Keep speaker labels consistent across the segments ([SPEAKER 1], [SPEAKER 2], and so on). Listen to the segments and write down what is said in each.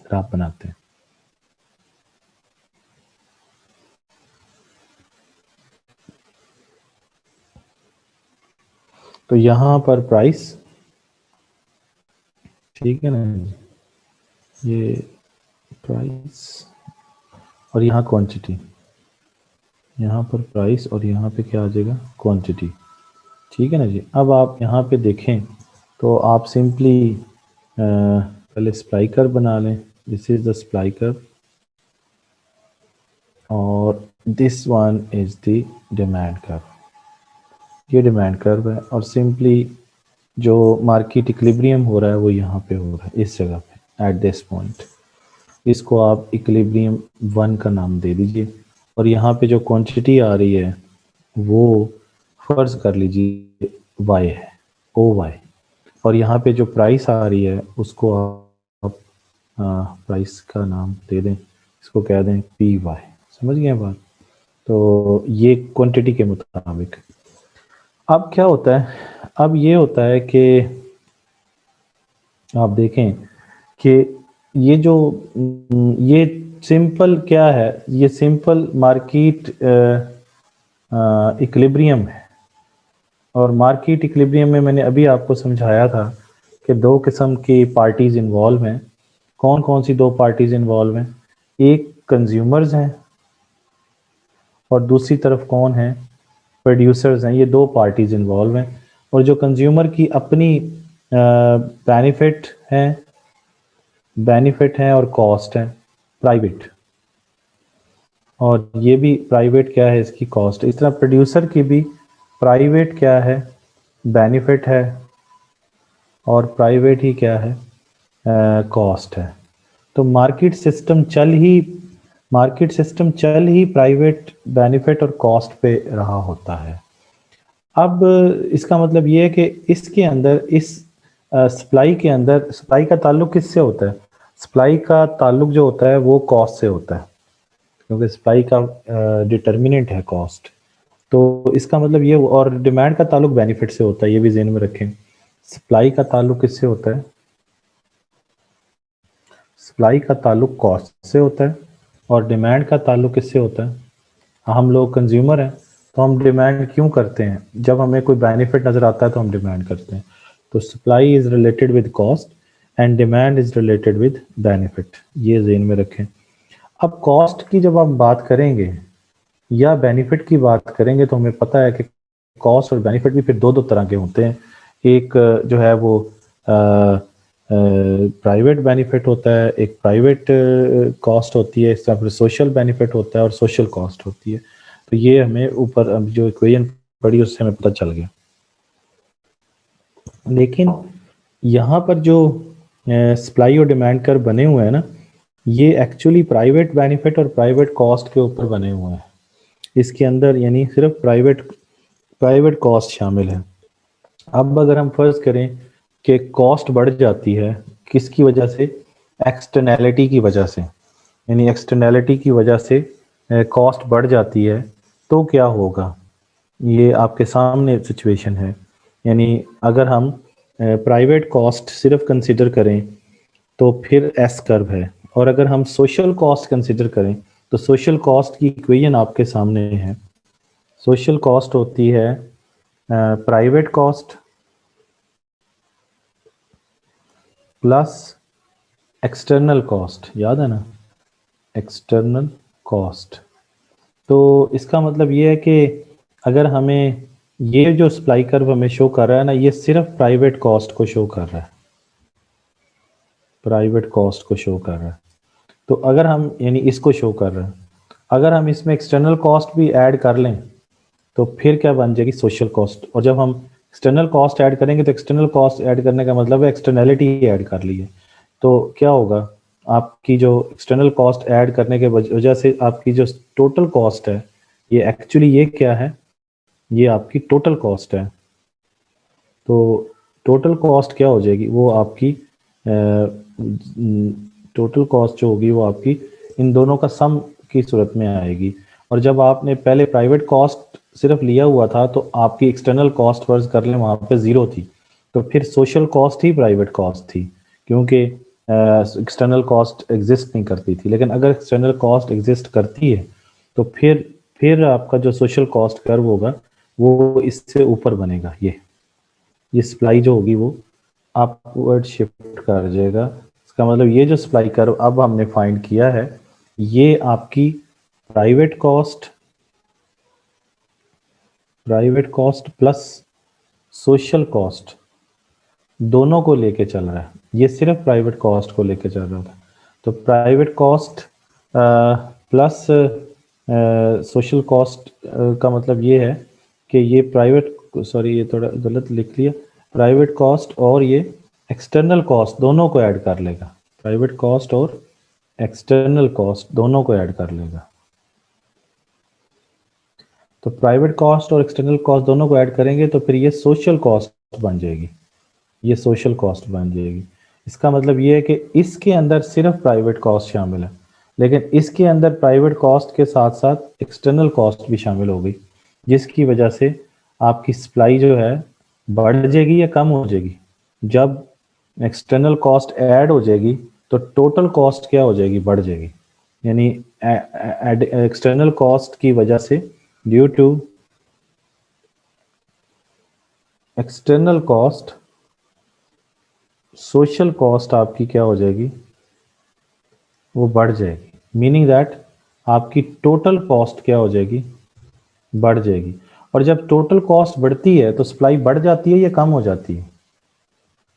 [SPEAKER 1] Graph बनाते हैं। तो यहाँ पर प्राइस, ठीक है ना, ये प्राइस और यहाँ क्वांटिटी, यहाँ पर प्राइस और यहाँ पे क्या आ जाएगा, क्वांटिटी, ठीक है ना जी। अब आप यहाँ पे देखें तो आप सिंपली पहले सप्लाई कर्व बना लें, this is the supply curve और this one is the demand curve, ये डिमांड कर्व है। और सिंपली जो मार्केट इक्विलिब्रियम हो रहा है वो यहाँ पे हो रहा है, इस जगह पे एट दिस पॉइंट, इसको आप इक्विलिब्रियम 1 का नाम दे दीजिए। और यहाँ पे जो क्वांटिटी आ रही है वो फर्ज कर लीजिए y है, OY। और यहाँ पे जो प्राइस आ रही है उसको आप प्राइस का नाम दे दें, इसको कह दें PY। समझ गए बात? तो ये क्वांटिटी के मुताबिक। अब क्या होता है, अब ये होता है कि आप देखें कि ये जो ये सिंपल क्या है, ये सिंपल मार्केट इक्विलिब्रियम है। और मार्केट इक्विलिब्रियम में मैंने अभी आपको समझाया था कि दो किस्म की पार्टीज इन्वॉल्व हैं। कौन कौन सी दो पार्टीज इन्वॉल्व हैं? एक कंज्यूमर्स हैं और दूसरी तरफ कौन है, प्रोड्यूसर्स हैं। ये दो पार्टीज इन्वॉल्व हैं। और जो कंज्यूमर की अपनी बेनिफिट है और कॉस्ट है प्राइवेट, और ये भी प्राइवेट क्या है, इसकी कॉस्ट। इस तरह प्रोड्यूसर की भी प्राइवेट क्या है, बेनिफिट है, और प्राइवेट ही क्या है, कॉस्ट है। तो मार्केट सिस्टम चल ही प्राइवेट, बेनिफिट और कॉस्ट पे रहा होता है। अब इसका मतलब ये है कि इसके अंदर, इस सप्लाई के अंदर, सप्लाई का ताल्लुक किससे होता है? सप्लाई का ताल्लुक जो होता है वो कॉस्ट से होता है, क्योंकि सप्लाई का डिटर्मिनेंट है कॉस्ट। तो इसका मतलब ये, और डिमांड का ताल्लुक बेनिफिट से होता है, ये भी ज़हन में रखें। सप्लाई का ताल्लुक किससे होता है? सप्लाई का ताल्लुक कॉस्ट से होता है। और डिमांड का ताल्लुक किससे होता है? हम लोग कंज्यूमर हैं तो हम डिमांड क्यों करते हैं? जब हमें कोई बेनिफिट नज़र आता है तो हम डिमांड करते हैं। तो supply is related with cost and demand is related with benefit, ये ज़हन में रखें। अब कॉस्ट की जब हम बात करेंगे या बेनिफिट की बात करेंगे तो हमें पता है कि कॉस्ट और बेनिफिट भी फिर दो दो तरह के होते हैं। एक जो है वो प्राइवेट बेनिफिट होता है, एक प्राइवेट कॉस्ट होती है, इस तरह फिर सोशल बेनिफिट होता है और सोशल कॉस्ट होती है। तो ये हमें ऊपर जो इक्वेशन पढ़ी उससे हमें पता चल गया। लेकिन यहाँ पर जो सप्लाई और डिमांड कर्व बने हुए हैं ना, ये एक्चुअली प्राइवेट बेनिफिट और प्राइवेट कॉस्ट के ऊपर बने हुए हैं। इसके अंदर यानी सिर्फ प्राइवेट कॉस्ट शामिल है। अब अगर हम फर्ज करें कि कॉस्ट बढ़ जाती है, किसकी वजह से? एक्सटर्नैलिटी की वजह से, यानी एक्सटर्नैलिटी की वजह से कॉस्ट बढ़ जाती है, तो क्या होगा? ये आपके सामने सिचुएशन है। यानी अगर हम प्राइवेट कॉस्ट सिर्फ कंसिडर करें तो फिर एस कर्व है, और अगर हम सोशल कॉस्ट कंसिडर करें तो सोशल कॉस्ट की इक्वेशन आपके सामने है। सोशल कॉस्ट होती है private cost plus external cost, याद है ना, एक्सटर्नल कॉस्ट। तो इसका मतलब ये है कि अगर हमें ये जो सप्लाई कर्व हमें शो कर रहा है ना, ये सिर्फ प्राइवेट कॉस्ट को शो कर रहा है, प्राइवेट कॉस्ट को शो कर रहा है। तो अगर हम, यानी इसको शो कर रहा है, अगर हम इसमें एक्सटर्नल कॉस्ट भी ऐड कर लें तो फिर क्या बन जाएगी? Social cost. और जब हम एक्सटर्नल कॉस्ट ऐड करेंगे तो एक्सटर्नल कॉस्ट ऐड करने का मतलब है एक्सटर्नैलिटी ऐड कर ली है। तो क्या होगा? आपकी जो एक्सटर्नल कॉस्ट ऐड करने के वजह से आपकी जो टोटल कॉस्ट है, ये एक्चुअली ये क्या है? ये आपकी टोटल कॉस्ट है। तो टोटल कॉस्ट क्या हो जाएगी? वो आपकी टोटल कॉस्ट जो होगी वो आपकी इन दोनों का सम की सूरत में आएगी। और जब आपने पहले प्राइवेट कॉस्ट सिर्फ लिया हुआ था तो आपकी एक्सटर्नल कॉस्ट फर्ज कर लें वहाँ पे ज़ीरो थी, तो फिर सोशल कॉस्ट ही प्राइवेट कॉस्ट थी, क्योंकि एक्सटर्नल कॉस्ट एग्जिस्ट नहीं करती थी। लेकिन अगर एक्सटर्नल कॉस्ट एग्जिस्ट करती है तो फिर आपका जो सोशल कॉस्ट कर्व होगा वो इससे ऊपर बनेगा। ये सप्लाई जो होगी वो अपवर्ड शिफ्ट कर जाएगा। इसका मतलब ये जो सप्लाई कर्व अब हमने फाइंड किया है ये आपकी private cost plus social cost दोनों को लेके चल रहा है। ये सिर्फ प्राइवेट कॉस्ट को लेके चल रहा था। तो private cost plus social cost का मतलब ये है कि ये ये थोड़ा गलत लिख लिया। प्राइवेट कॉस्ट और ये एक्सटर्नल कॉस्ट दोनों को ऐड कर लेगा। प्राइवेट कॉस्ट और एक्सटर्नल कॉस्ट दोनों को ऐड कर लेगा। तो प्राइवेट कॉस्ट और एक्सटर्नल कॉस्ट दोनों को ऐड करेंगे तो फिर ये सोशल कॉस्ट बन जाएगी। ये सोशल कॉस्ट बन जाएगी। इसका मतलब ये है कि इसके अंदर सिर्फ प्राइवेट कॉस्ट शामिल है, लेकिन इसके अंदर प्राइवेट कॉस्ट के साथ साथ एक्सटर्नल कॉस्ट भी शामिल हो गई, जिसकी वजह से आपकी सप्लाई जो है बढ़ जाएगी या कम हो जाएगी। जब एक्सटर्नल कॉस्ट ऐड हो जाएगी तो टोटल कॉस्ट क्या हो जाएगी, बढ़ जाएगी। यानी एक्सटर्नल कॉस्ट की वजह से due to external cost social cost आपकी क्या हो जाएगी, वो बढ़ जाएगी। मीनिंग दैट आपकी टोटल कॉस्ट क्या हो जाएगी, बढ़ जाएगी। और जब टोटल कॉस्ट बढ़ती है तो सप्लाई बढ़ जाती है या कम हो जाती है?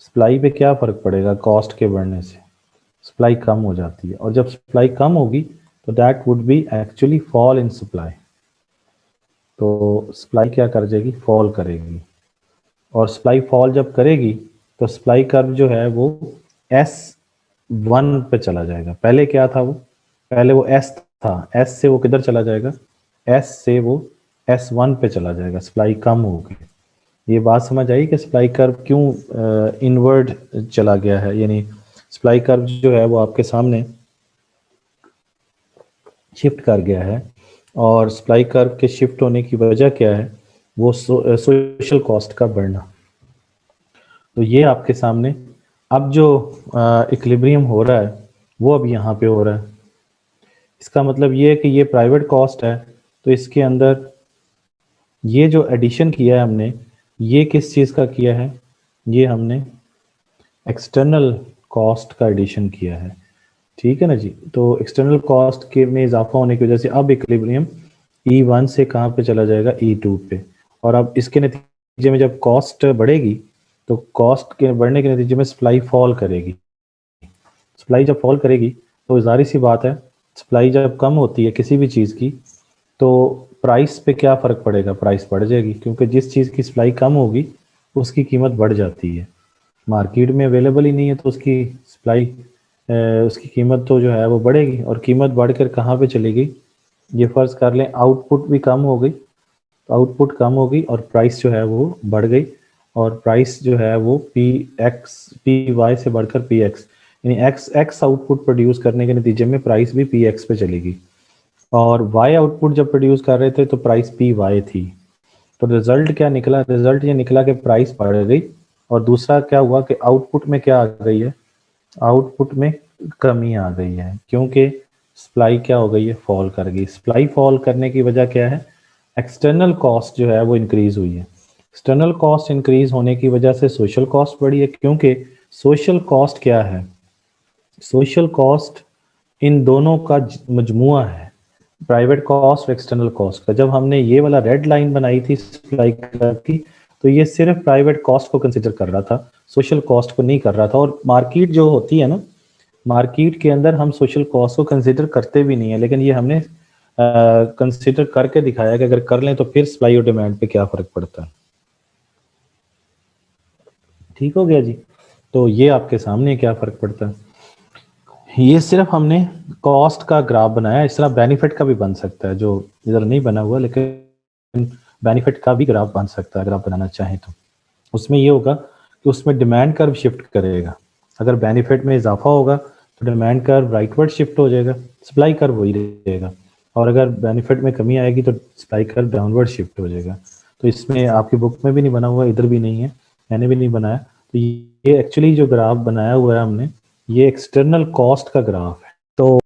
[SPEAKER 1] सप्लाई पे क्या फर्क पड़ेगा कॉस्ट के बढ़ने से? सप्लाई कम हो जाती है। और जब सप्लाई कम होगी तो that would be actually fall in supply. तो सप्लाई क्या कर जाएगी, फॉल करेगी। और सप्लाई फॉल जब करेगी तो सप्लाई कर्व जो है वो S1 पे चला जाएगा। पहले क्या था वो, पहले वो S था, S से वो किधर चला जाएगा, S से वो S1 पे चला जाएगा। सप्लाई कम होगी। ये बात समझ आई कि सप्लाई कर्व क्यों इनवर्ड चला गया है। यानी सप्लाई कर्व जो है वो आपके सामने शिफ्ट कर गया है। और सप्लाई कर्व के शिफ्ट होने की वजह क्या है, वो सोशल कॉस्ट का बढ़ना। तो ये आपके सामने अब जो इक्विलिब्रियम हो रहा है वो अब यहाँ पे हो रहा है। इसका मतलब ये है कि ये प्राइवेट कॉस्ट है, तो इसके अंदर ये जो एडिशन किया है हमने, ये किस चीज़ का किया है, ये हमने एक्सटर्नल कॉस्ट का एडिशन किया है। ठीक है ना जी। तो एक्सटर्नल कॉस्ट के में इजाफा होने की वजह से अब इक्विलिब्रियम E1 से कहाँ पे चला जाएगा, E2 पे। और अब इसके नतीजे में जब कॉस्ट बढ़ेगी तो कॉस्ट के बढ़ने के नतीजे में सप्लाई फॉल करेगी। सप्लाई जब फॉल करेगी तो जाहिर सी बात है, सप्लाई जब कम होती है किसी भी चीज़ की तो प्राइस पे क्या फ़र्क पड़ेगा, प्राइस बढ़ जाएगी। क्योंकि जिस चीज़ की सप्लाई कम होगी उसकी कीमत बढ़ जाती है। मार्केट में अवेलेबल ही नहीं है तो उसकी सप्लाई उसकी कीमत तो जो है वो बढ़ेगी। और कीमत बढ़कर कहाँ पे चलेगी, ये फ़र्ज़ कर लें आउटपुट भी कम हो गई, आउटपुट कम हो गई और प्राइस जो है वो बढ़ गई। और प्राइस जो है वो पी वाई से बढ़कर पी एक्स, यानी एक्स आउटपुट प्रोड्यूस करने के नतीजे में प्राइस भी पी एक्स पे चलेगी। और वाई आउटपुट जब प्रोड्यूस कर रहे थे तो प्राइस पी वाई थी। तो रिजल्ट क्या निकला, रिजल्ट ये निकला कि प्राइस बढ़ गई। और दूसरा क्या हुआ कि आउटपुट में क्या आ गई है, आउटपुट में कमी आ गई है, क्योंकि सप्लाई क्या हो गई है, फॉल कर गई। सप्लाई फॉल करने की वजह क्या है, एक्सटर्नल कॉस्ट जो है वो इंक्रीज हुई है। एक्सटर्नल कॉस्ट इंक्रीज होने की वजह से सोशल कॉस्ट बढ़ी है। क्योंकि सोशल कॉस्ट क्या है, सोशल कॉस्ट इन दोनों का मजमुआ है, प्राइवेट कॉस्ट और एक्सटर्नल कॉस्ट का। जब हमने ये वाला रेड लाइन बनाई थी सप्लाई की तो ये सिर्फ प्राइवेट कॉस्ट को कंसिडर कर रहा था, सोशल कॉस्ट को नहीं कर रहा था। और मार्केट जो होती है ना, मार्केट के अंदर हम सोशल कॉस्ट को कंसिडर करते भी नहीं है, लेकिन ये हमने कंसिडर करके दिखाया कि अगर कर लें तो फिर सप्लाई और डिमांड पे क्या फर्क पड़ता है। ठीक हो गया जी। तो ये आपके सामने क्या फर्क पड़ता है, ये सिर्फ हमने कॉस्ट का ग्राफ बनाया। इस तरह बेनिफिट का भी बन सकता है, जो इधर नहीं बना हुआ, लेकिन बेनिफिट का भी ग्राफ बन सकता है अगर आप बनाना चाहें तो। उसमें ये होगा कि उसमें डिमांड कर्व शिफ्ट करेगा। अगर बेनिफिट में इजाफा होगा तो डिमांड कर्व राइटवर्ड शिफ्ट हो जाएगा, सप्लाई कर्व वही रहेगा। और अगर बेनिफिट में कमी आएगी तो सप्लाई कर्व डाउनवर्ड शिफ्ट हो जाएगा। तो इसमें आपकी बुक में भी नहीं बना हुआ, इधर भी नहीं है, मैंने भी नहीं बनाया। तो ये एक्चुअली जो ग्राफ बनाया हुआ है हमने, ये एक्सटर्नल कॉस्ट का ग्राफ है। तो